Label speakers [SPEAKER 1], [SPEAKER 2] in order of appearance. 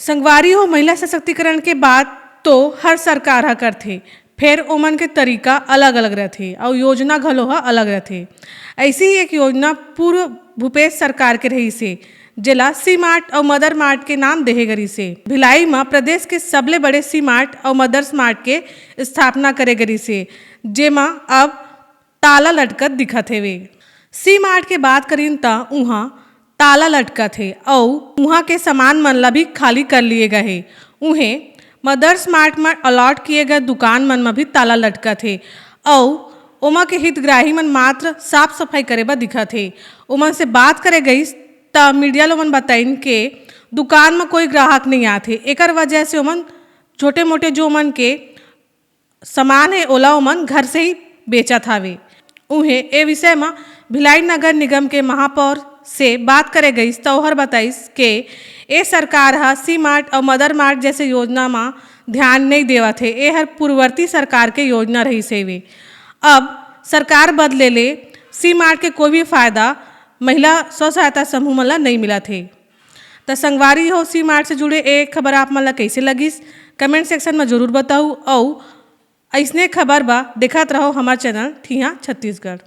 [SPEAKER 1] संगवारी हो महिला सशक्तिकरण के बात तो हर सरकार ह करथे, फिर ओमन के तरीका अलग अलग रहथे और योजना घलो ह अलग रहथे। ऐसी ही एक योजना पूर्व भूपेश सरकार के रही से, जेला सी मार्ट और मदर मार्ट के नाम देहे गरी से। भिलाई में प्रदेश के सबले बड़े सी मार्ट और मदर्स मार्ट के स्थापना करे गरी से, जेमा अब ताला लटकत दिखत हेवे। सी मार्ट के बात करीन त उहाँ ताला लटकत हे और उहाँ के सामान मन ला भी खाली कर लिए गए हे। उहें मदर्स मार्ट में अलॉट किए गए दुकान मन में भी ताला लटकत हे और ओमा के हितग्राही मन मात्र साफ सफाई करे बर दिखत हे। ओमन से बात करे गई त मीडिया लोगन बताइन के दुकान में कोई ग्राहक नहीं आथे, एकर वजह से ओमन छोटे मोटे जो ओमन के सामान है ओला ओमन घर से ही बेचत हावे। उहें ए विषय में भिलाई नगर निगम के महापौर से बात करे गई तो ओहर बताइस के ए सरकार हा सी मार्ट और मदर मार्ट जैसे योजना में ध्यान नहीं देवत है। ए हर पूर्ववर्ती सरकार के योजना रही सेवे। अब सरकार बदले ले सी मार्ट के कोई भी फायदा महिला स्व सहायता समूह मन ला नहीं मिला थे। तो संगवारी हो सी मार्ट से जुड़े एक खबर आप मन ला कैसे लगिस कमेंट सेक्शन में जरूर बताऊ और ऐसने खबर बा देखत रहो हमार चैनल ठिया छत्तीसगढ़।